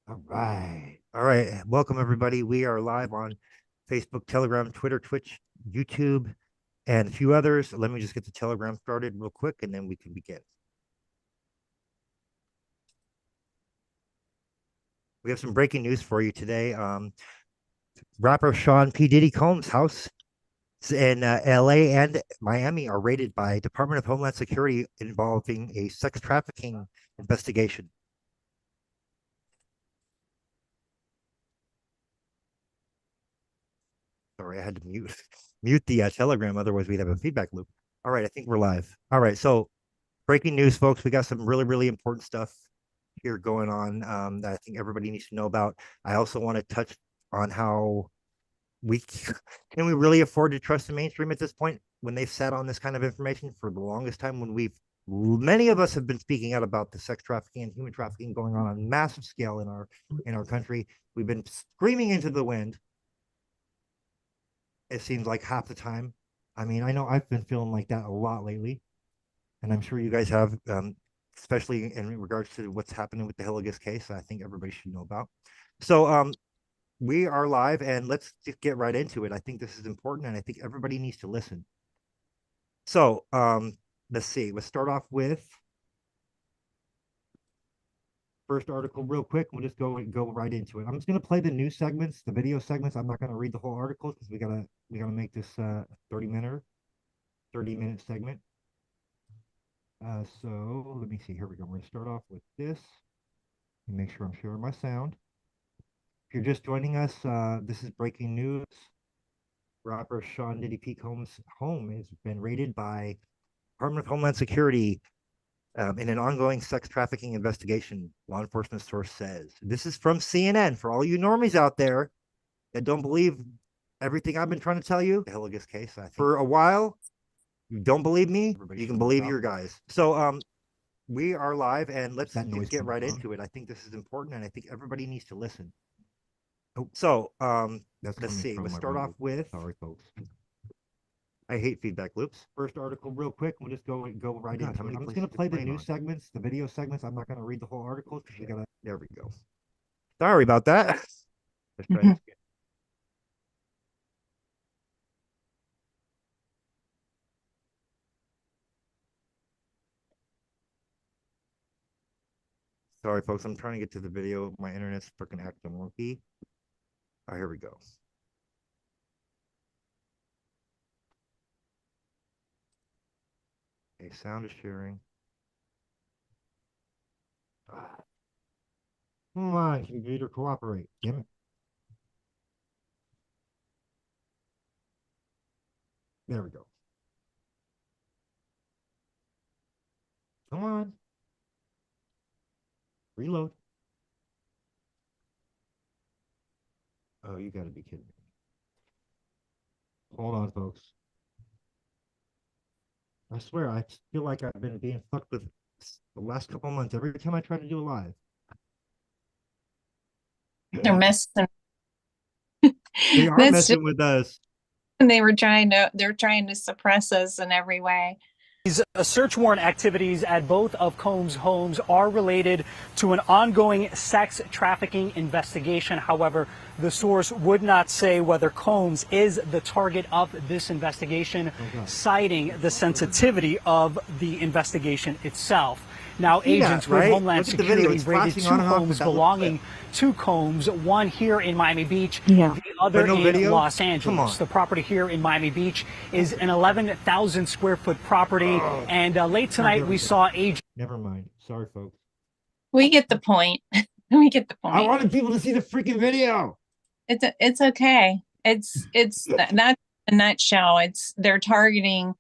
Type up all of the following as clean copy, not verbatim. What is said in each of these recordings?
All right. Welcome, everybody. We are live on Facebook, Telegram, Twitter, Twitch, YouTube, and a few others. Let me just get the Telegram started real quick, and then we can begin. We have some breaking news for you today. Rapper Sean P. Diddy Combs' house in LA and Miami are raided by Department of Homeland Security involving a sex trafficking investigation. Sorry, I had to mute the Telegram, otherwise we'd have a feedback loop. All right, I think we're live. All right, so breaking news, folks. We got some really important stuff here going on that I think everybody needs to know about. I also want to touch on how can we really afford to trust the mainstream at this point when they've sat on this kind of information for the longest time, when many of us have been speaking out about the sex trafficking and human trafficking going on a massive scale in our country. We've been screaming into the wind, it seems like, half the time. I mean, I know I've been feeling like that a lot lately, and I'm sure you guys have, especially in regards to what's happening with the Hilligus case. I think everybody should know about. So we are live, and let's just get right into it. I think this is important, and I think everybody needs to listen. So let's see. Let's start off with first article real quick. We'll just go right into it. I'm just going to play the news segments, the video segments. I'm not going to read the whole article because we gotta make this 30-minute segment. So let me see. Here we go. We're going to start off with this. Make sure I'm sharing my sound. If you're just joining us, this is breaking news. Rapper Sean Diddy P. Combs' home has been raided by Department of Homeland Security in an ongoing sex trafficking investigation, law enforcement source says. This is from CNN for all you normies out there that don't believe everything I've been trying to tell you. The Hilligus case, I think. For a while, you don't believe me, everybody, you can believe your guys. So we are live, and let's get right into it. I think this is important, and I think everybody needs to listen. So let's see. Let's start off with. Sorry, folks. I hate feedback loops. First article real quick. We'll just go right into it. I'm just going to play the news segments, the video segments. I'm not going to read the whole article because you got to. There we go. Sorry about that. Let's try this again. Sorry, folks. I'm trying to get to the video. My internet's freaking acting wonky. Oh, here we go. Okay, sound is sharing. Come on, computer, cooperate. Damn it. There we go. Come on. Reload. Oh, you gotta be kidding me. Hold on, folks. I swear, I feel like I've been being fucked with the last couple months every time I try to do a live. They're messing. They are messing with us. And they're trying to suppress us in every way. These search warrant activities at both of Combs' homes are related to an ongoing sex trafficking investigation. However, the source would not say whether Combs is the target of this investigation, citing the sensitivity of the investigation itself. Now, agents with Homeland Security raided two homes belonging to Combs, one here in Miami Beach, the other in Los Angeles. The property here in Miami Beach is an 11,000 square foot property, and late tonight we saw agents. Never mind. Sorry, folks. We get the point. We get the point. I wanted people to see the freaking video. It's okay. It's not a nutshell. They're targeting,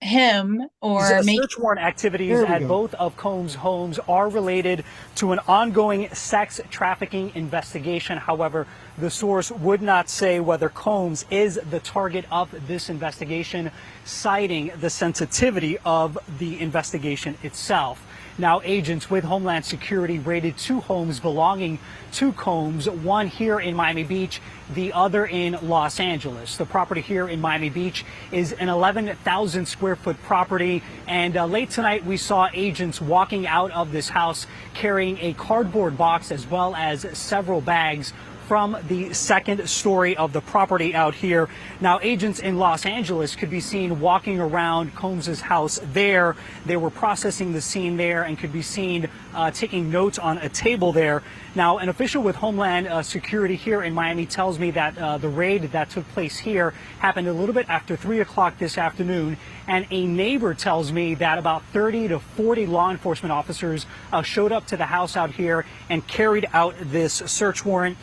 him or search warrant activities at both of Combs' homes are related to an ongoing sex trafficking investigation. However, the source would not say whether Combs is the target of this investigation, citing the sensitivity of the investigation itself. Now, agents with Homeland Security raided two homes belonging to Combs, one here in Miami Beach, the other in Los Angeles. The property here in Miami Beach is an 11,000 square foot property. And late tonight, we saw agents walking out of this house carrying a cardboard box as well as several bags from the second story of the property out here. Now, agents in Los Angeles could be seen walking around Combs's house there. They were processing the scene there and could be seen taking notes on a table there. Now, an official with Homeland Security here in Miami tells me that the raid that took place here happened a little bit after 3 o'clock this afternoon. And a neighbor tells me that about 30 to 40 law enforcement officers showed up to the house out here and carried out this search warrant.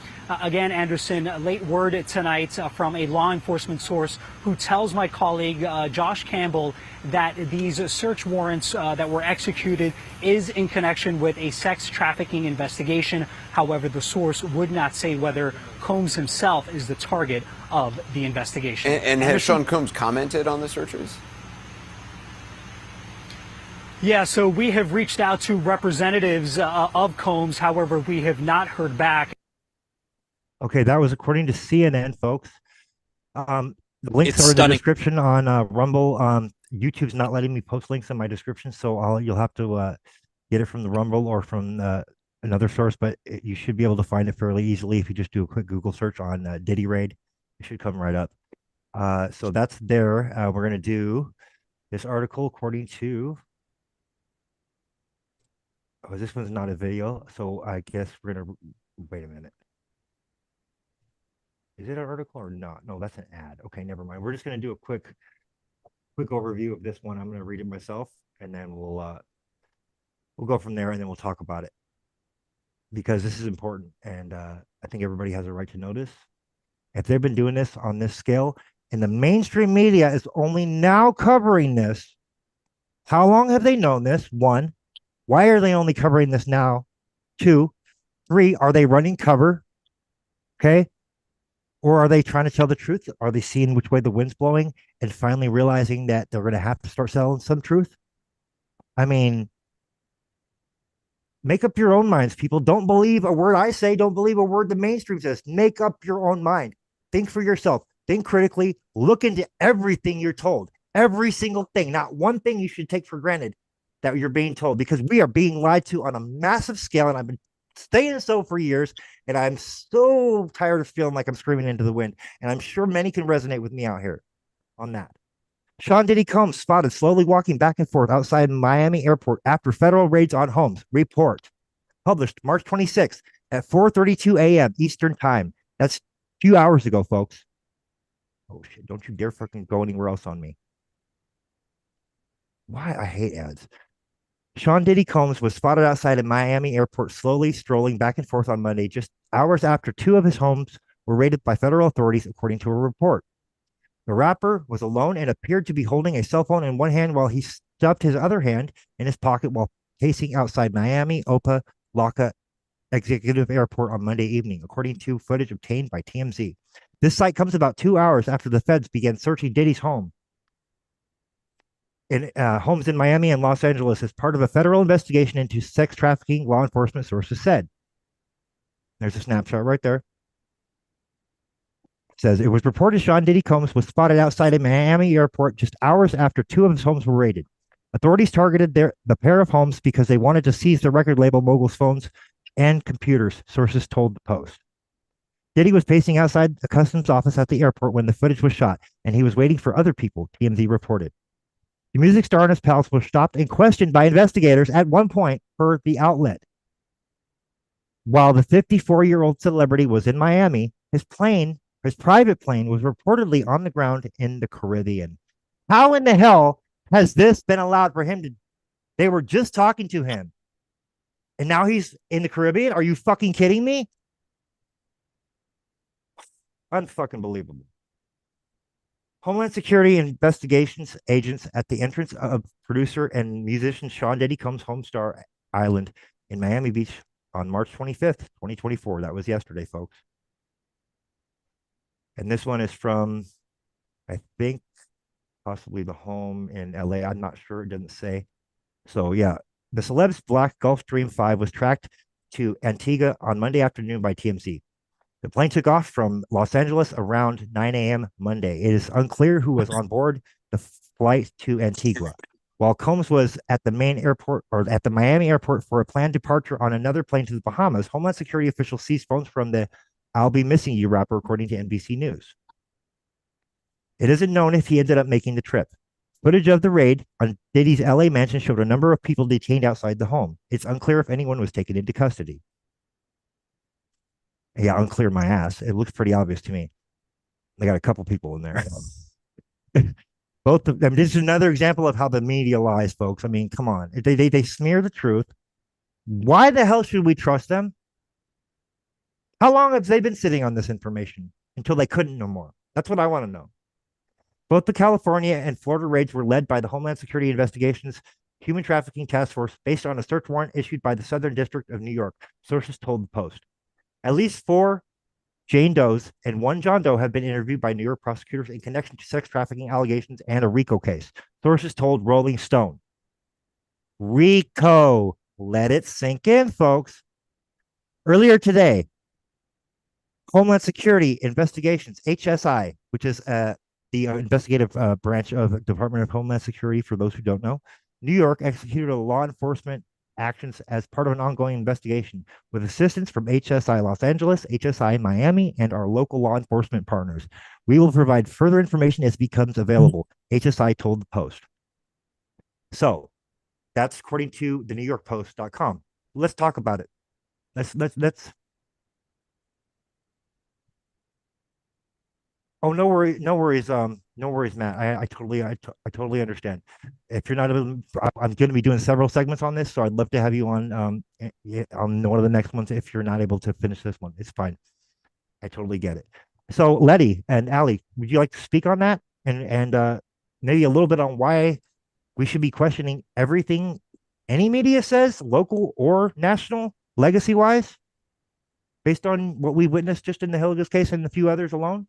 Again, Anderson, late word tonight from a law enforcement source who tells my colleague Josh Campbell that these search warrants that were executed is in connection with a sex trafficking investigation. However, the source would not say whether Combs himself is the target of the investigation. And has Sean Combs commented on the searches? Yeah, so we have reached out to representatives of Combs. However, we have not heard back. Okay, that was according to CNN, folks. The links are in the description on Rumble. YouTube's not letting me post links in my description, so you'll have to get it from the Rumble or from another source, but you should be able to find it fairly easily if you just do a quick Google search on Diddy raid. It should come right up. So that's there. We're going to do this article according to... Oh, this one's not a video, so I guess we're going to... Wait a minute. Is it an article or not? No, that's an ad. Okay, never mind. We're just going to do a quick overview of this one. I'm going to read it myself, and then we'll go from there, and then we'll talk about it because this is important, and I think everybody has a right to know this. If they've been doing this on this scale, and the mainstream media is only now covering this, how long have they known this? 1, why are they only covering this now? 2, 3, are they running cover? Okay. Or are they trying to tell the truth? Are they seeing which way the wind's blowing and finally realizing that they're going to have to start selling some truth? I mean, make up your own minds, people. Don't believe a word I say. Don't believe a word the mainstream says. Make up your own mind. Think for yourself. Think critically. Look into everything you're told. Every single thing. Not one thing you should take for granted that you're being told, because we are being lied to on a massive scale, and I've been saying so for years, and I'm so tired of feeling like I'm screaming into the wind, and I'm sure many can resonate with me out here on that. Sean Diddy Combs spotted slowly walking back and forth outside Miami airport after federal raids on homes. Report published March 26th at 4:32 a.m. Eastern time. That's a few hours ago, folks. Oh shit, don't you dare fucking go anywhere else on me. Why? I hate ads. Sean Diddy Combs was spotted outside of Miami airport slowly strolling back and forth on Monday, just hours after 2 of his homes were raided by federal authorities, according to a report. The rapper was alone and appeared to be holding a cell phone in one hand while he stuffed his other hand in his pocket while pacing outside Miami Opa Locka Executive Airport on Monday evening, according to footage obtained by TMZ. This site comes about 2 hours after the feds began searching Diddy's home in homes in Miami and Los Angeles as part of a federal investigation into sex trafficking, law enforcement sources said. There's a snapshot right there. It says it was reported Sean Diddy Combs was spotted outside a Miami airport just hours after 2 of his homes were raided. Authorities targeted the pair of homes because they wanted to seize the record label mogul's phones and computers, sources told the Post. Diddy was pacing outside the customs office at the airport when the footage was shot, and he was waiting for other people, TMZ reported. The music star and his pals were stopped and questioned by investigators at one point, per the outlet. While the 54-year-old celebrity was in Miami, his private plane, was reportedly on the ground in the Caribbean. How in the hell has this been allowed for him to... They were just talking to him, and now he's in the Caribbean? Are you fucking kidding me? Unfucking believable. Homeland Security investigations agents at the entrance of producer and musician Sean Diddy Combs' Homestar Island in Miami Beach on March 25th, 2024. That was yesterday, folks. And this one is from, I think, possibly the home in LA. I'm not sure. It didn't say. So, yeah. The celeb's black Gulfstream 5 was tracked to Antigua on Monday afternoon by TMZ. The plane took off from Los Angeles around 9 a.m. Monday. It is unclear who was on board the flight to Antigua. While Combs was at the main airport or at the Miami airport for a planned departure on another plane to the Bahamas, Homeland Security officials seized phones from the "I'll Be Missing You" rapper, according to NBC News. It isn't known if he ended up making the trip. Footage of the raid on Diddy's LA mansion showed a number of people detained outside the home. It's unclear if anyone was taken into custody. Yeah, unclear my ass. It looks pretty obvious to me. They got a couple people in there. Both of them. This is another example of how the media lies, folks. I mean, come on. They smear the truth. Why the hell should we trust them? How long have they been sitting on this information until they couldn't no more? That's what I want to know. Both the California and Florida raids were led by the Homeland Security Investigations Human Trafficking Task Force based on a search warrant issued by the Southern District of New York, sources told the Post. At least 4 Jane Does and 1 John Doe have been interviewed by New York prosecutors in connection to sex trafficking allegations and a RICO case, sources told Rolling Stone. RICO. Let it sink in, folks. Earlier today, Homeland Security Investigations, HSI, which is the investigative branch of the Department of Homeland Security, for those who don't know, New York executed a law enforcement actions as part of an ongoing investigation with assistance from HSI Los Angeles, HSI Miami, and our local law enforcement partners. We will provide further information as it becomes available, HSI told the Post. So that's according to the NewYorkPost.com. Let's talk about it. Let's. Oh, no worries, Matt. I totally understand. If you're not, I'm going to be doing several segments on this, so I'd love to have you on one of the next ones. If you're not able to finish this one, it's fine. I totally get it. So, Letty and Allie, would you like to speak on that and maybe a little bit on why we should be questioning everything any media says, local or national, legacy wise, based on what we witnessed just in the Hilligus case and a few others alone?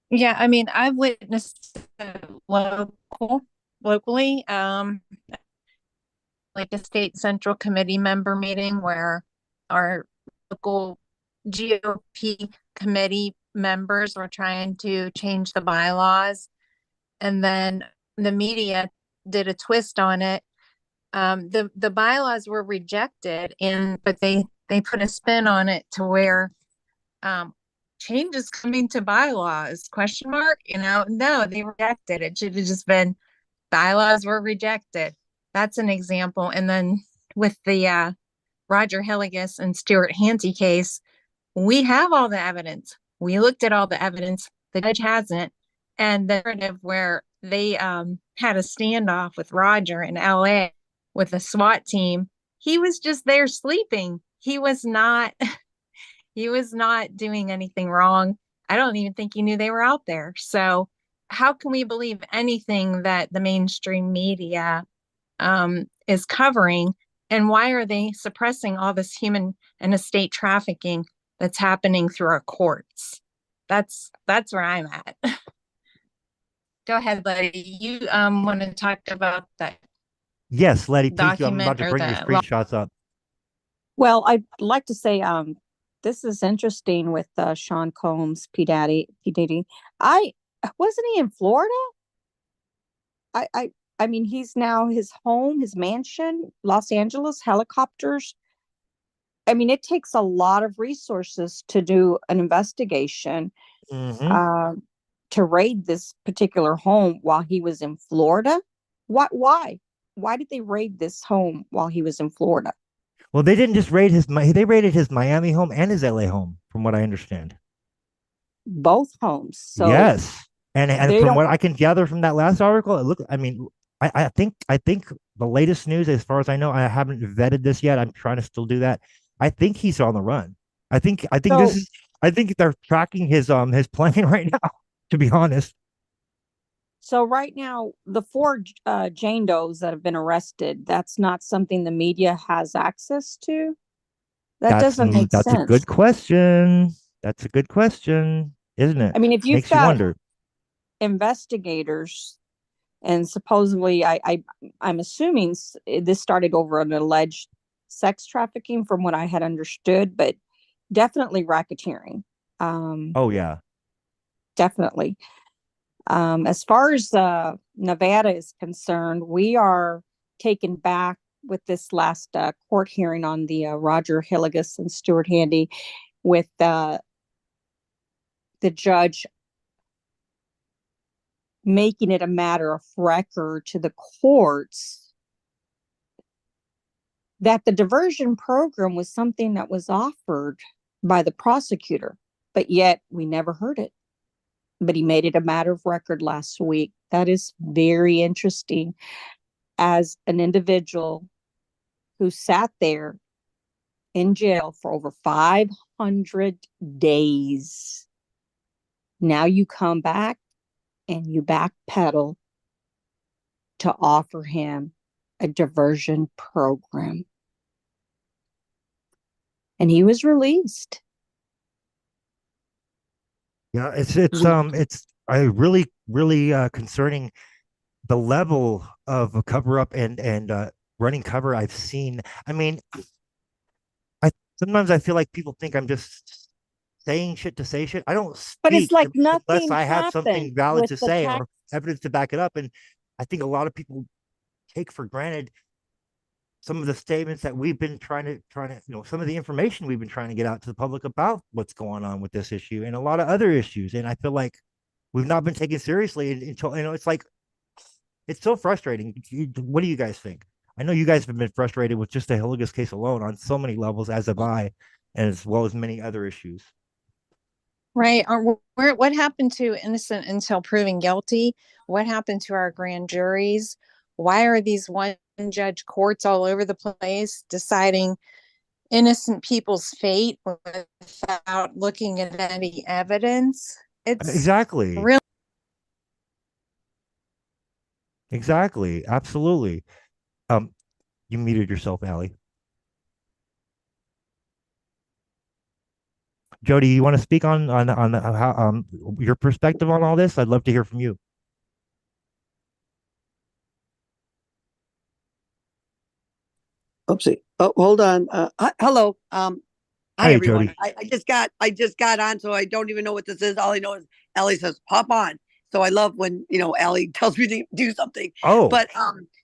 Yeah, I mean, I've witnessed it locally, like a state central committee member meeting where our local GOP committee members were trying to change the bylaws, and then the media did a twist on it. The bylaws were rejected, but they put a spin on it to where changes coming to bylaws, question mark, no, they rejected it. Should have just been bylaws were rejected. That's an example. And then with the Roger Hilligus and Stuart Hanty case, we have all the evidence. We looked at all the evidence. The judge hasn't. And the narrative where they had a standoff with Roger in LA with a SWAT team, he was just there sleeping. He was not doing anything wrong. I don't even think he knew they were out there. So how can we believe anything that the mainstream media is covering? And why are they suppressing all this human and estate trafficking that's happening through our courts? That's where I'm at. Go ahead, Letty. You want to talk about that? Yes, Letty, please do. I'm about to bring your screenshots up. Well, I'd like to say this is interesting with Sean Combs, P. Diddy. Wasn't he in Florida? I mean, he's now his home, his mansion, Los Angeles, helicopters. I mean, it takes a lot of resources to do an investigation, to raid this particular home while he was in Florida. Why? Why did they raid this home while he was in Florida? Well, they didn't just raid they raided his Miami home and his LA home, from what I understand. Both homes. So yes. And from what I can gather from that last article, I think the latest news, as far as I know, I haven't vetted this yet. I'm trying to still do that. I think he's on the run. I think they're tracking his plane right now, to be honest. So right now, the 4 Jane Does that have been arrested, that's not something the media has access to? Doesn't make sense. That's a good question. That's a good question, isn't it? I mean, if you've Makes got you wonder. Investigators, and supposedly, I'm assuming this started over an alleged sex trafficking from what I had understood, but definitely racketeering. Oh yeah. Definitely. As far as Nevada is concerned, we are taken back with this last court hearing on the Roger Hilligus and Stuart Handy, with the judge making it a matter of record to the courts that the diversion program was something that was offered by the prosecutor, but yet we never heard it. But he made it a matter of record last week. That is very interesting. As an individual who sat there in jail for over 500 days, now you come back and you backpedal to offer him a diversion program. And he was released. Yeah, it's I really concerning the level of a cover up and running cover I've seen. I mean, I sometimes I feel like people think I'm just saying shit to say shit. I don't But it's speak like unless nothing I have something happened valid with to the say tax. or evidence to back it up. And I think a lot of people take for granted some of the statements that we've been trying to some of the information we've been trying to get out to the public about what's going on with this issue and a lot of other issues. And I feel like we've not been taken seriously until it's like it's so frustrating. What do you guys think? I know you guys have been frustrated with just the Hilligus case alone on so many levels, as have I, as well as many other issues. Right. What happened to innocent until proven guilty? What happened to our grand juries? Why are these one judge courts all over the place deciding innocent people's fate without looking at any evidence? It's Exactly. really Exactly. Absolutely. You muted yourself, Allie. Jody, you want to speak on how your perspective on all this? I'd love to hear from you. Oopsie. Oh, hold on. Hello. Hi Hey, everyone. Jody. I just got on, so I don't even know what this is. All I know is Ellie says hop on. So I love when Ellie tells me to do something. Oh, But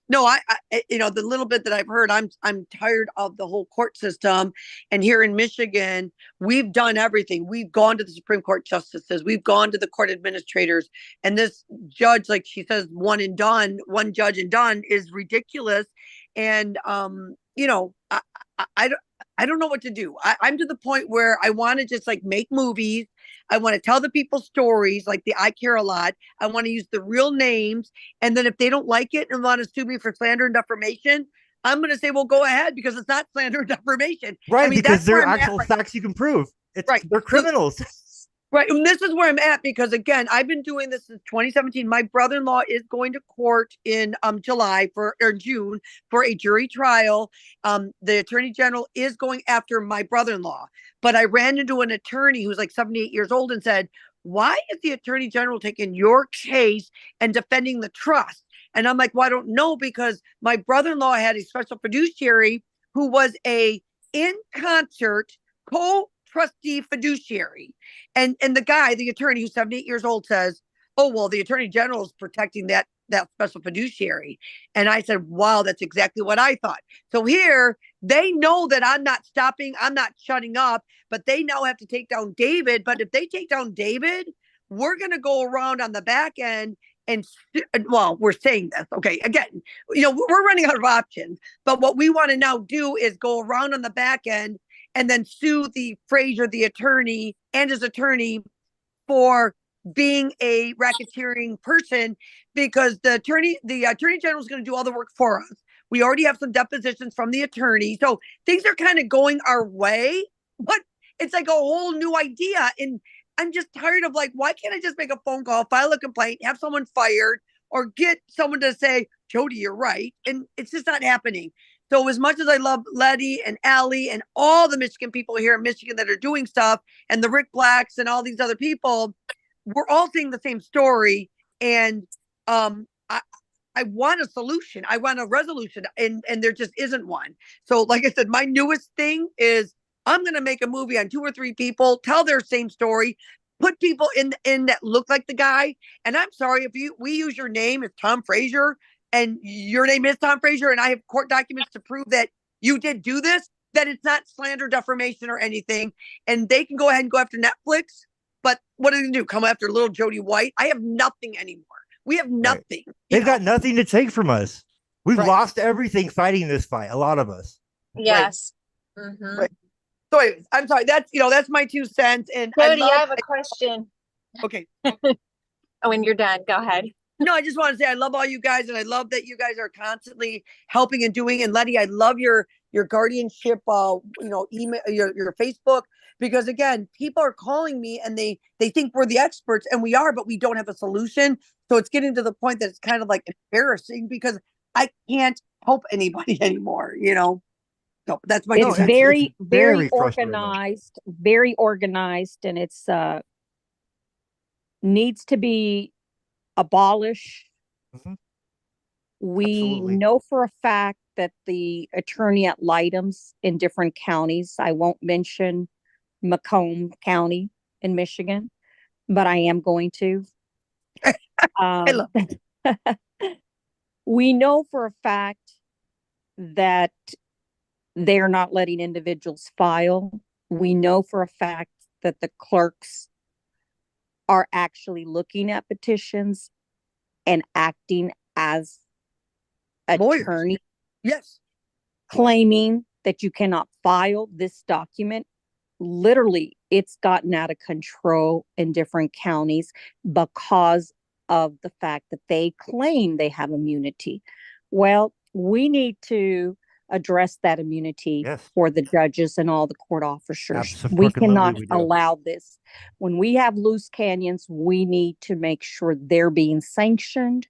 no, the little bit that I've heard, I'm tired of the whole court system. And here in Michigan, we've done everything. We've gone to the Supreme Court justices, we've gone to the court administrators, and this judge, like she says, one judge and done, is ridiculous. And I don't know what to do. I'm to the point where I want to just like make movies. I want to tell the people stories, like the I Care a Lot. I want to use the real names. And then if they don't like it and want to sue me for slander and defamation, I'm going to say, well, go ahead, because it's not slander and defamation. right. I mean, Because that's they're where I'm actual at right facts you can prove. Right. They're criminals. Right. And this is where I'm at, because again, I've been doing this since 2017. My brother-in-law is going to court in June for a jury trial. The attorney general is going after my brother-in-law. But I ran into an attorney who's like 78 years old and said, why is the attorney general taking your case and defending the trust? And I'm like, well, I don't know, because my brother-in-law had a special fiduciary who was a in concert co-trustee fiduciary. And the guy, the attorney who's 78 years old, says, oh, well, the attorney general is protecting that special fiduciary. And I said, wow, that's exactly what I thought. So here, they know that I'm not stopping, I'm not shutting up, but they now have to take down David. But if they take down David, we're going to go around on the back end and, well, we're saying this, okay, again, we're running out of options. But what we want to now do is go around on the back end and then sue the Frazier, the attorney, and his attorney for being a racketeering person, because the attorney general is going to do all the work for us. We already have some depositions from the attorney. So things are kind of going our way, but it's like a whole new idea. And I'm just tired of, like, why can't I just make a phone call, file a complaint, have someone fired, or get someone to say, Jody, you're right. And it's just not happening. So as much as I love Letty and Allie and all the Michigan people here in Michigan that are doing stuff, and the Rick Blacks and all these other people, we're all seeing the same story. And I want a solution. I want a resolution, and there just isn't one. So like I said, my newest thing is I'm going to make a movie on 2 or 3 people, tell their same story, put people in that look like the guy. And I'm sorry if we use your name as Tom Frazier and your name is Tom Frazier and I have court documents to prove that you did do this, that it's not slander, defamation, or anything. And they can go ahead and go after Netflix. But what are they going to do? Come after little Jody White? I have nothing anymore. We have nothing. Right. They've got nothing to take from us. We've Right. lost everything fighting this fight. A lot of us. Yes. Mm-hmm. Right. So anyways, I'm sorry. That's my 2 cents. And Jody, I have a question. Okay. Oh, when you're done, go ahead. No, I just want to say I love all you guys, and I love that you guys are constantly helping and doing. And Letty, I love your guardianship, email, your Facebook, because again, people are calling me and they think we're the experts, and we are, but we don't have a solution. So it's getting to the point that it's kind of like embarrassing because I can't help anybody anymore. So that's my. It's it's very very frustrating. very organized, and it's needs to be abolished. Mhm. We Absolutely. know for a fact that the attorney at Lightums in different counties, I won't mention Macomb County in Michigan, but I am going to. I love We know for a fact that they're not letting individuals file. We know for a fact that the clerks are actually looking at petitions and acting as Lawyers. attorney, Yes. claiming that you cannot file this document. Literally, it's gotten out of control in different counties because of the fact that they claim they have immunity. Well, we need to address that immunity Yes. for the judges and all the court officers. We Abso-freaking-lutely cannot we do. allow this. When we have loose canyons, we need to make sure they're being sanctioned,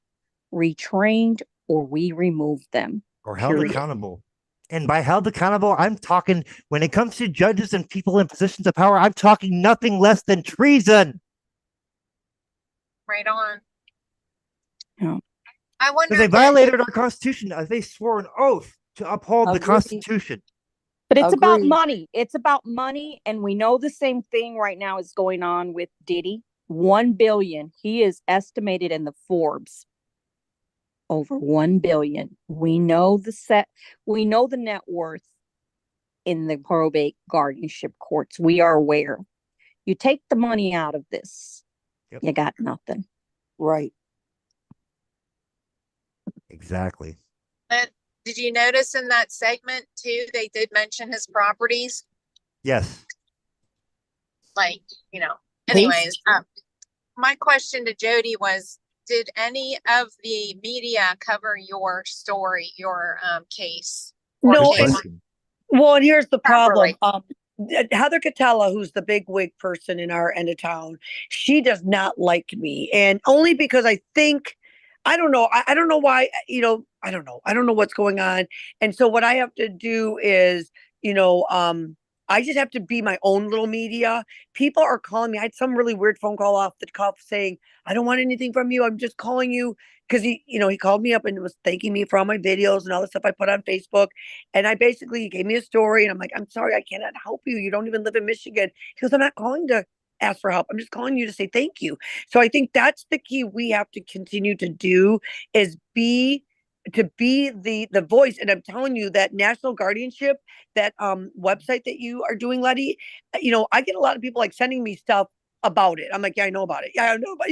retrained, or we remove them. Or held Period. accountable. And by held accountable, I'm talking, when it comes to judges and people in positions of power, I'm talking nothing less than treason. Right on. Yeah. I wonder Because they if violated our Constitution. They swore an oath to uphold the Agreed. Constitution. But it's about Agreed. money. It's about money. And we know the same thing right now is going on with Diddy. 1 billion. He is estimated in the Forbes over 1 billion. We know the net worth in the probate guardianship courts. We are aware. You take the money out of this, Yep. you got nothing. Right. Exactly. did you notice in that segment too, they did mention his properties? Yes. Like, anyways, my question to Jody was, did any of the media cover your story, your case? or No, Good case? question. Well, and here's the problem. Properly. Heather Catella, who's the big wig person in our end of town, she does not like me. And only because I think, I don't know. I don't know why, I don't know. I don't know what's going on. And so what I have to do is, I just have to be my own little media. People are calling me. I had some really weird phone call off the cuff saying, I don't want anything from you. I'm just calling you because he called me up and was thanking me for all my videos and all the stuff I put on Facebook. And he gave me a story and I'm like, I'm sorry, I cannot help you. You don't even live in Michigan. He goes, I'm not calling to ask for help. I'm just calling you to say thank you. So I think that's the key we have to continue to do is be the voice. And I'm telling you that national guardianship, that website that you are doing, Letty, I get a lot of people like sending me stuff about it. I'm like, yeah, I know about it. Yeah, I know, but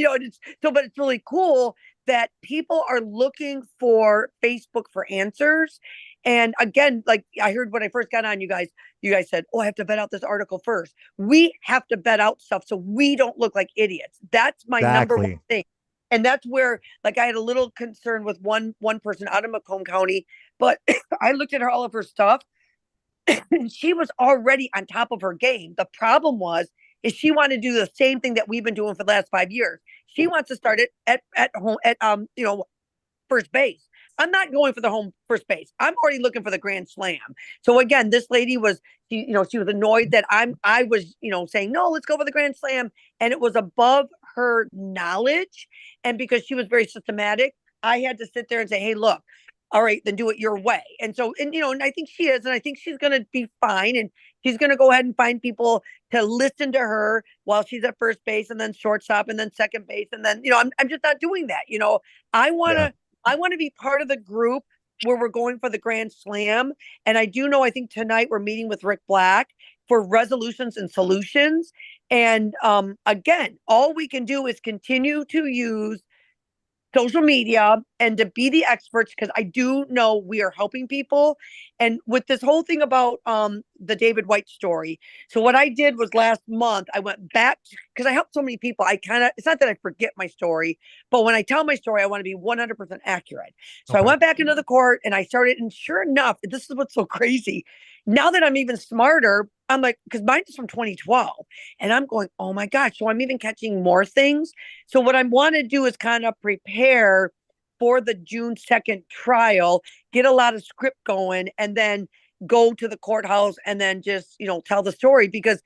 but it's really cool that people are looking for Facebook for answers. And again, like I heard when I first got on, you guys said, oh, I have to vet out this article first. We have to vet out stuff so we don't look like idiots. That's my number one thing. And that's where, like, I had a little concern with one person out of Macomb County, but I looked at all of her stuff and she was already on top of her game. The problem is she wanted to do the same thing that we've been doing for the last 5 years. She wants to start it at home, at first base. I'm not going for the home first base. I'm already looking for the grand slam. So again, this lady was, she was annoyed that I was, saying, no, let's go for the grand slam. And it was above her knowledge. And because she was very systematic, I had to sit there and say, hey, look, all right, then do it your way. And so, and I think she is, and I think she's going to be fine. And, She's going to go ahead and find people to listen to her while she's at first base and then shortstop and then second base. And then, I'm just not doing that. I want to be part of the group where we're going for the Grand Slam. And I do know, I think tonight we're meeting with Rick Black for resolutions and solutions. And again, all we can do is continue to use social media and to be the experts, because I do know we are helping people. And with this whole thing about the David White story, so what I did was last month I went back, because I helped so many people. It's not that I forget my story, but when I tell my story I want to be 100% accurate. So I went back into the court and I started, and sure enough, this is what's so crazy. Now that I'm even smarter, I'm like, because mine is from 2012, and I'm going, oh my gosh. So I'm even catching more things. So what I want to do is kind of prepare for the June 2nd trial, get a lot of script going, and then go to the courthouse and then just, tell the story, because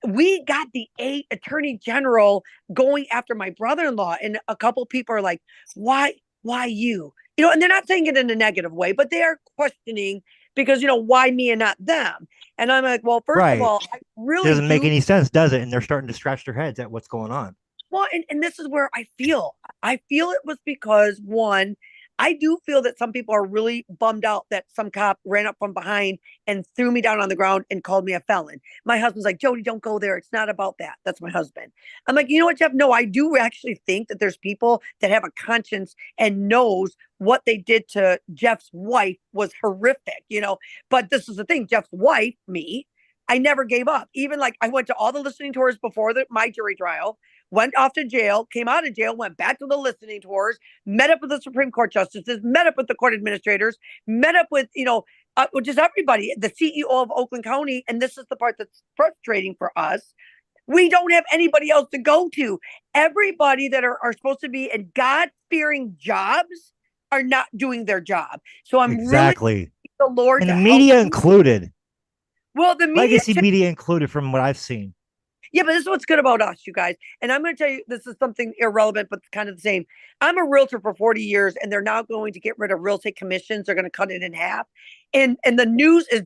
we got the 8 attorney general going after my brother-in-law. And a couple people are like, why you? And they're not saying it in a negative way, but they are questioning, because, why me and not them? And I'm like, well, first of all, I really doesn't make any sense, does it? And they're starting to scratch their heads at what's going on. Well, and this is where I feel it was because, one, I do feel that some people are really bummed out that some cop ran up from behind and threw me down on the ground and called me a felon. My husband's like, Jody, don't go there. It's not about that. That's my husband. I'm like, you know what, Jeff? No, I do actually think that there's people that have a conscience and knows what they did to Jeff's wife was horrific, But this is the thing, Jeff's wife, me, I never gave up. Even like I went to all the listening tours before my jury trial, went off to jail, came out of jail, went back to the listening tours, met up with the Supreme Court justices, met up with the court administrators, met up with, just everybody, the CEO of Oakland County. And this is the part that's frustrating for us. We don't have anybody else to go to. Everybody that are supposed to be in God-fearing jobs are not doing their job. So I'm really the Lord, and the media included. Well, the legacy media included, from what I've seen. Yeah, but this is what's good about us, you guys. And I'm going to tell you, this is something irrelevant, but kind of the same. I'm a realtor for 40 years, and they're now going to get rid of real estate commissions. They're going to cut it in half. And the news is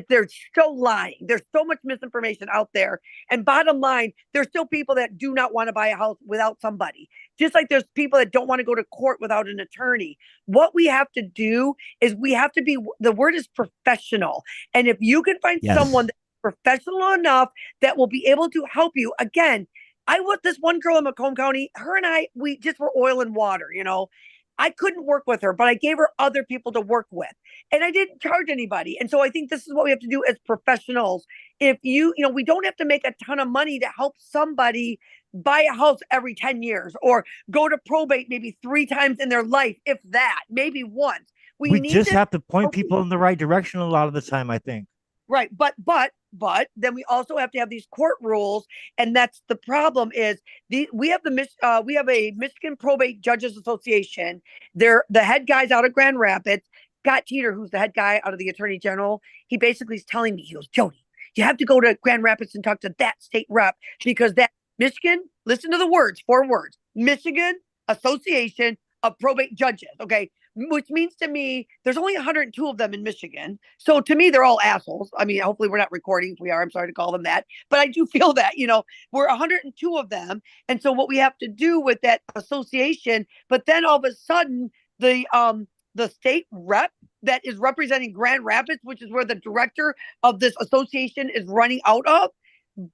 they're still lying. There's so much misinformation out there. And bottom line, there's still people that do not want to buy a house without somebody. Just like there's people that don't want to go to court without an attorney. What we have to do is we have to be, the word is professional. And if you can find someone that's professional enough that will be able to help you. Again, I was this one girl in Macomb County, her and I, we just were oil and water, I couldn't work with her, but I gave her other people to work with, and I didn't charge anybody. And so I think this is what we have to do as professionals. If we don't have to make a ton of money to help somebody buy a house every 10 years or go to probate maybe 3 times in their life, if that, maybe once. We just have to point people in the right direction a lot of the time, I think. Right. But then we also have to have these court rules. And that's the problem is we have a Michigan Probate Judges Association. They're the head guys out of Grand Rapids. Scott Teeter, who's the head guy out of the Attorney General, he basically is telling me, he goes, Jody, you have to go to Grand Rapids and talk to that state rep, because that Michigan, listen to the words, 4 words, Michigan Association of Probate Judges. Okay. Which means to me, there's only 102 of them in Michigan. So to me, they're all assholes. I mean, hopefully we're not recording. If we are, I'm sorry to call them that. But I do feel that, we're 102 of them. And so what we have to do with that association, but then all of a sudden, the state rep that is representing Grand Rapids, which is where the director of this association is running out of,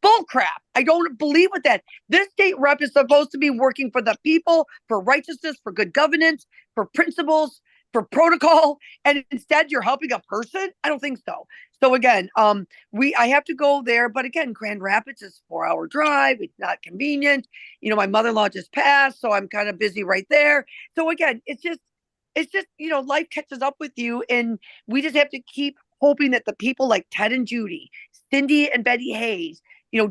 bull crap. I don't believe with that. This state rep is supposed to be working for the people, for righteousness, for good governance, for principles, for protocol. And instead you're helping a person. I don't think so. So again, I have to go there. But again, Grand Rapids is a 4-hour drive. It's not convenient. My mother-in-law just passed, so I'm kind of busy right there. So again, it's just, life catches up with you. And we just have to keep hoping that the people like Ted and Judy, Cindy and Betty Hayes,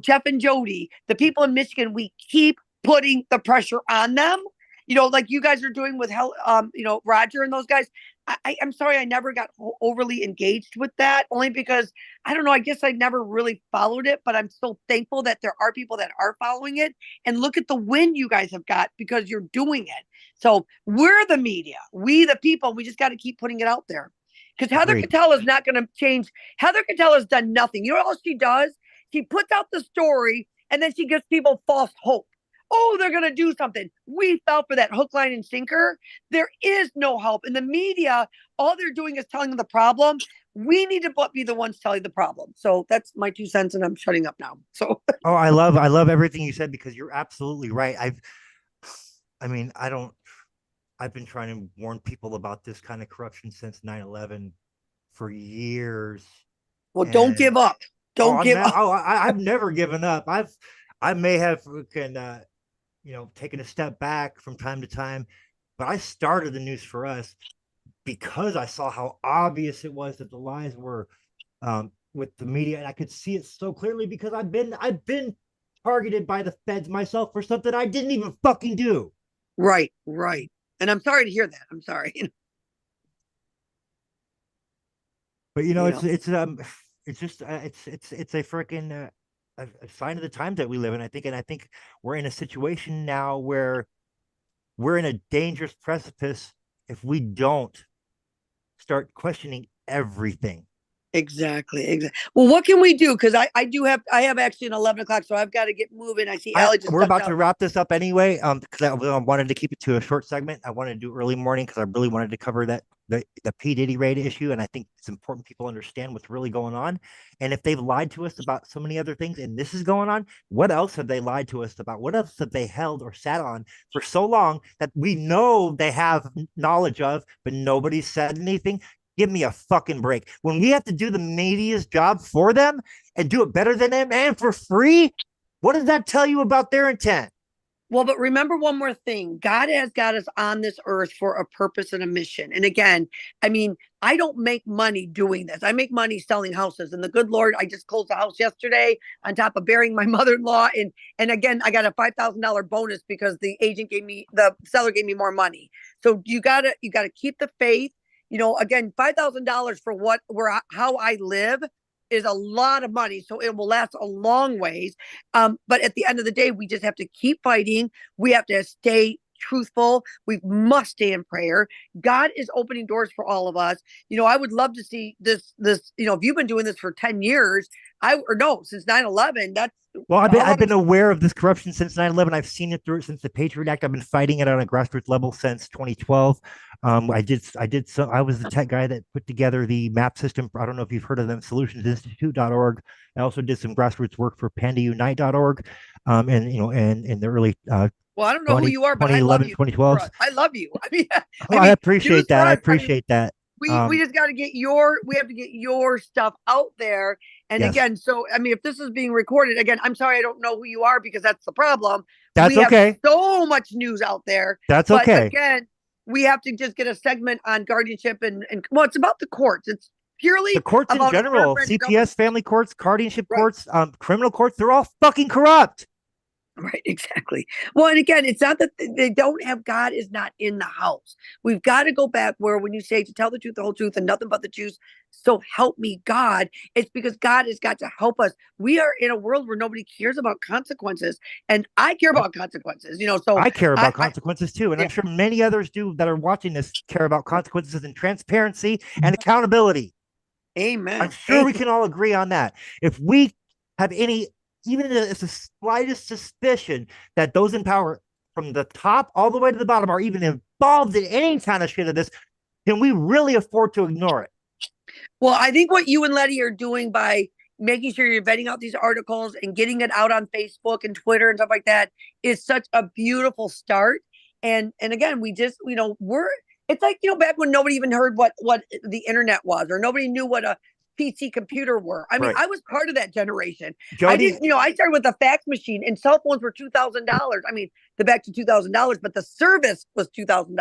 Jeff and Jody, the people in Michigan, we keep putting the pressure on them, like you guys are doing with Roger and those guys. I'm sorry, I never got overly engaged with that, only because I don't know, I guess I never really followed it, but I'm so thankful that there are people that are following it. And look at the win you guys have got because you're doing it. So we're the media, we the people, we just got to keep putting it out there. because Heather Agreed. Catella is not going to change. Heather Catella has done nothing. You know what else she does? She puts out the story and then she gives people false hope. Oh, they're going to do something. We fell for that hook, line, and sinker. There is no help. In the media, all they're doing is telling them the problem. We need to be the ones telling the problem. So that's my 2 cents, and I'm shutting up now. So Oh, I love everything you said, because you're absolutely right. I've been trying to warn people about this kind of corruption since 9/11 for years. well, don't give up. Don't give up. I've never given up. I may have taken a step back from time to time, but I started the News for Us because I saw how obvious it was that the lies were with the media, and I could see it so clearly because I've been targeted by the feds myself for something I didn't even fucking do. Right. And I'm sorry to hear that. I'm sorry. But it's just it's a freaking a sign of the times that we live in. I think we're in a situation now where we're in a dangerous precipice if we don't start questioning everything. Exactly. Well, what can we do? Because I have actually an 11 o'clock, so I've got to get moving. I see Allie just We're about stepped to out. wrap this up anyway. Because I wanted to keep it to a short segment. I wanted to do early morning because I really wanted to cover the P. Diddy raid issue, and I think it's important people understand what's really going on. And if they've lied to us about so many other things, and this is going on, what else have they lied to us about? What else have they held or sat on for so long that we know they have knowledge of, but nobody said anything? Give me a fucking break. When we have to do the media's job for them and do it better than them and for free, what does that tell you about their intent? Well, but remember one more thing. God has got us on this earth for a purpose and a mission. And again, I mean, I don't make money doing this. I make money selling houses. And the good Lord, I just closed a house yesterday on top of burying my mother-in-law. And again, I got a $5,000 bonus because the seller gave me more money. So you gotta keep the faith. Again, $5,000 for how I live is a lot of money. So it will last a long ways. But at the end of the day, we just have to keep fighting. We have to stay truthful. We must stay in prayer. God is opening doors for all of us. I would love to see this, if you've been doing this for 10 years, since 9/11, well, I've been aware of this corruption since 9/11. I've seen it since the Patriot Act. I've been fighting it on a grassroots level since 2012. I was the tech guy that put together the map system. I don't know if you've heard of them, solutionsinstitute.org. I also did some grassroots work for pandaunite.org. And in the early well, I don't know who you are, but I love you. 2012. I love you. I appreciate that. I appreciate that. We just got to get we have to get your stuff out there. And yes. Again, so, if this is being recorded, again, I'm sorry, I don't know who you are because that's the problem. That's we okay. have so much news out there. That's but okay. Again, we have to just get a segment on guardianship and it's about the courts. It's purely the courts in general, CPS, family courts, guardianship courts, criminal courts, they're all fucking corrupt. Right, exactly. Well, and again, it's not that they don't have God is not in the house. We've got to go back where when you say to tell the truth, the whole truth, and nothing but the truth, so help me God, it's because God has got to help us. We are in a world where nobody cares about consequences, and I care about consequences, so I care about consequences too, and I'm sure many others do that are watching this care about consequences and transparency and accountability. Amen. I'm sure we can all agree on that. If we have even if the slightest suspicion that those in power from the top all the way to the bottom are even involved in any kind of shit of this, can we really afford to ignore it? Well, I think what you and Letty are doing by making sure you're vetting out these articles and getting it out on Facebook and Twitter and stuff like that is such a beautiful start. And again, we just, it's like, back when nobody even heard what the internet was, or nobody knew what a PC computer were. I mean, I was part of that generation. Jody, I started with a fax machine, and cell phones were $2,000. I mean, back to $2,000, but the service was $2,000.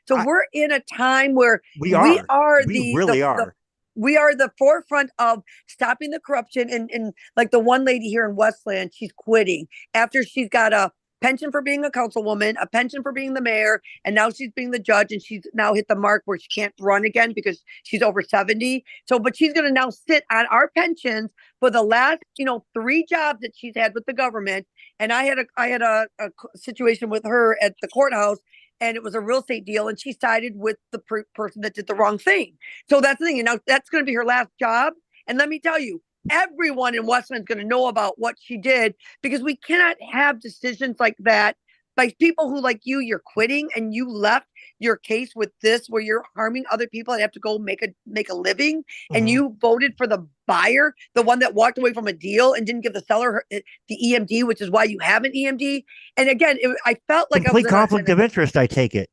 So we're in a time where we are the forefront of stopping the corruption. And like the one lady here in Westland, she's quitting after she's got a pension for being a councilwoman, a pension for being the mayor, and now she's being the judge, and she's now hit the mark where she can't run again because she's over 70. So, but she's going to now sit on our pensions for the last, 3 jobs that she's had with the government. And I had a situation with her at the courthouse, and it was a real estate deal, and she sided with the person that did the wrong thing. So that's the thing. And now that's going to be her last job. And let me tell you, everyone in Westland is going to know about what she did, because we cannot have decisions like that by people who, like you're quitting and you left your case with this where you're harming other people and have to go make a living, and you voted for the buyer, the one that walked away from a deal and didn't give the seller the EMD, which is why you have an EMD. And again, I felt like complete conflict of interest, I take it.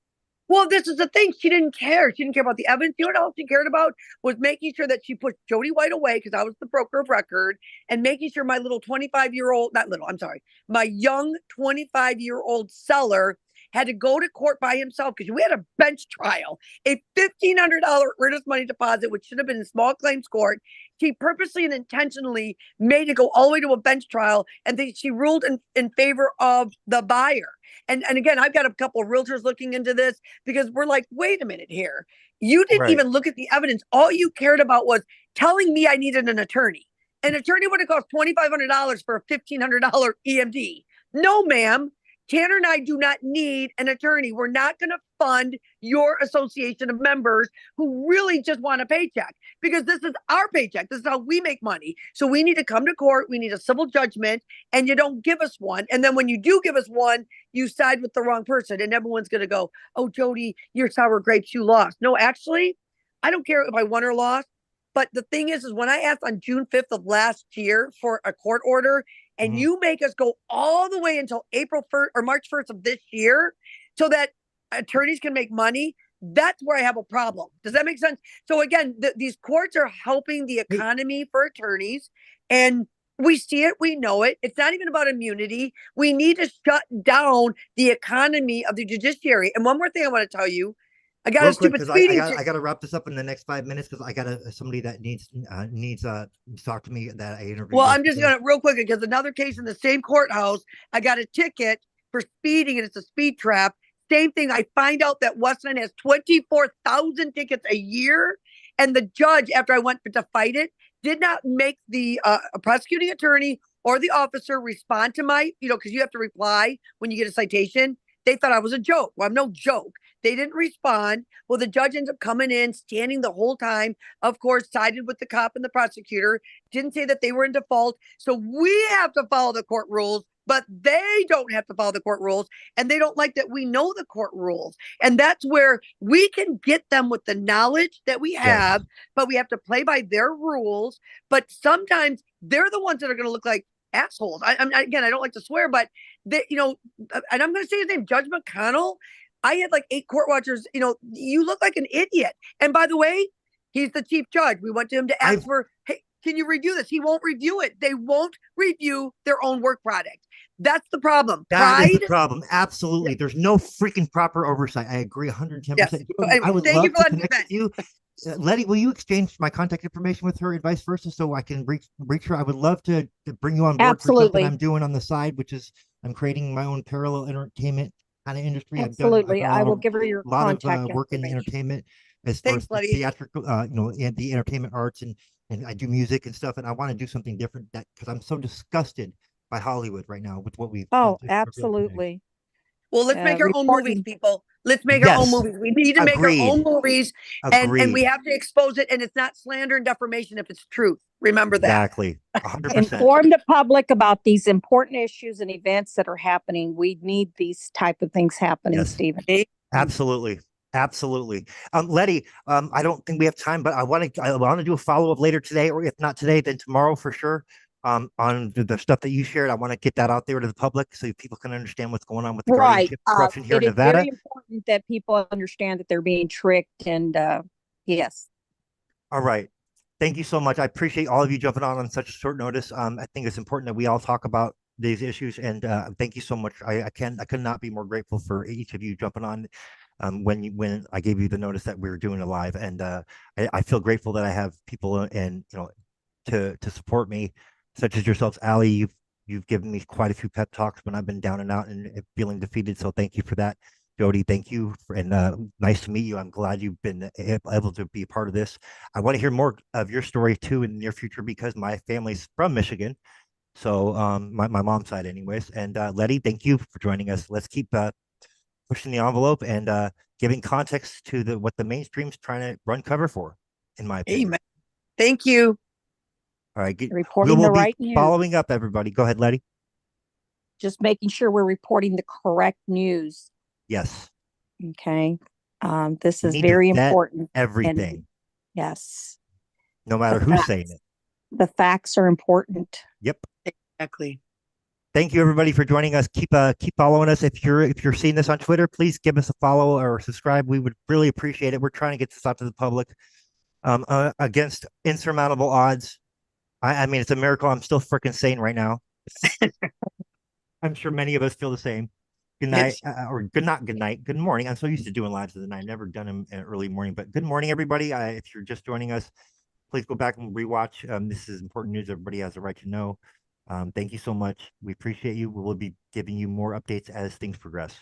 Well, this is the thing. She didn't care. She didn't care about the evidence. You know what else she cared about? Was making sure that she put Jody White away, because I was the broker of record, and making sure my little 25-year-old, not little, I'm sorry, my young 25-year-old seller had to go to court by himself, because we had a bench trial, a $1,500 earnest money deposit, which should have been in small claims court. She purposely and intentionally made it go all the way to a bench trial, and she ruled in favor of the buyer. And again, I've got a couple of realtors looking into this, because we're like, wait a minute here. You didn't even look at the evidence. All you cared about was telling me I needed an attorney. An attorney would have cost $2,500 for a $1,500 EMD. No, ma'am. Tanner and I do not need an attorney. We're not going to fund your association of members who really just want a paycheck, because this is our paycheck. This is how we make money. So we need to come to court. We need a civil judgment, and you don't give us one. And then when you do give us one, you side with the wrong person, and everyone's going to go, oh, Jody, you're sour grapes. You lost. No, actually, I don't care if I won or lost. But the thing is when I asked on June 5th of last year for a court order, and you make us go all the way until April 1st or March 1st of this year so that attorneys can make money, that's where I have a problem. Does that make sense? So again, these courts are helping the economy for attorneys, and we see it, we know it. It's not even about immunity. We need to shut down the economy of the judiciary. And one more thing I want to tell you. I got a stupid speeding. I got to wrap this up in the next 5 minutes, because I got somebody that needs to talk to me that I interviewed. Well, I'm just going to real quick, because another case in the same courthouse, I got a ticket for speeding, and it's a speed trap. Same thing. I find out that Westland has 24,000 tickets a year, and the judge, after I went to fight it, did not make the prosecuting attorney or the officer respond to my, because you have to reply when you get a citation. They thought I was a joke. Well, I'm no joke. They didn't respond. Well, the judge ends up coming in, standing the whole time, of course, sided with the cop and the prosecutor, didn't say that they were in default. So we have to follow the court rules, but they don't have to follow the court rules. And they don't like that we know the court rules. And that's where we can get them with the knowledge that we have, but we have to play by their rules. But sometimes they're the ones that are going to look like assholes. Again, I don't like to swear, but they, and I'm going to say his name, Judge McConnell. I had like 8 court watchers. You look like an idiot. And by the way, he's the chief judge. We went to him to ask for, hey, can you review this? He won't review it. They won't review their own work product. That's the problem. That is the problem. Absolutely. Yeah. There's no freaking proper oversight. I agree 110%. Yes. Anyway, I would thank love you for to connect with you. Letty, will you exchange my contact information with her and vice versa, so I can reach her? I would love to bring you on board for something I'm doing on the side, which is I'm creating my own parallel entertainment kind of industry. Absolutely. I will give her your contact. A lot of work in the entertainment as far as theatrical, and the entertainment arts, and I do music and stuff, and I want to do something different because I'm so disgusted by Hollywood right now with what we've. Oh, absolutely. Well, let's make our own movies, people. Let's make our own movies. We need to make our own movies, and we have to expose it. And it's not slander and defamation if it's truth. Remember that. Exactly. 100%. Inform the public about these important issues and events that are happening. We need these type of things happening, Stephen. Absolutely. Absolutely. Letty, I don't think we have time, but I want to do a follow-up later today, or if not today, then tomorrow for sure. On the stuff that you shared, I want to get that out there to the public so people can understand what's going on with the guardianship corruption here in Nevada. It is very important that people understand that they're being tricked, and yes. All right. Thank you so much. I appreciate all of you jumping on such short notice. I think it's important that we all talk about these issues, and thank you so much. I could not be more grateful for each of you jumping on when I gave you the notice that we were doing it live, and I feel grateful that I have people and to support me, such as yourselves. Allie, you've given me quite a few pep talks when I've been down and out and feeling defeated. So thank you for that. Jody, thank you. And nice to meet you. I'm glad you've been able to be a part of this. I want to hear more of your story too in the near future, because my family's from Michigan. So my mom's side anyways. And Letty, thank you for joining us. Let's keep pushing the envelope and giving context to what the mainstream's trying to run cover for, in my opinion. Amen. Thank you. All right, we Reporting will the be right news. following up, everybody. Go ahead, Letty. Just making sure we're reporting the correct news. Yes. Okay. This We is need to very vet important. everything, And yes, no matter the who's saying it. the facts are important. Yep. Exactly. Thank you, everybody, for joining us. Keep following us. If you're seeing this on Twitter, please give us a follow or subscribe. We would really appreciate it. We're trying to get this out to the public against insurmountable odds. I mean, it's a miracle I'm still freaking sane right now. I'm sure many of us feel the same. Good night, or good night, good morning. I'm so used to doing lives of the night. I've never done them in early morning, but good morning, everybody. If you're just joining us, please go back and rewatch. This is important news. Everybody has a right to know. Thank you so much. We appreciate you. We will be giving you more updates as things progress.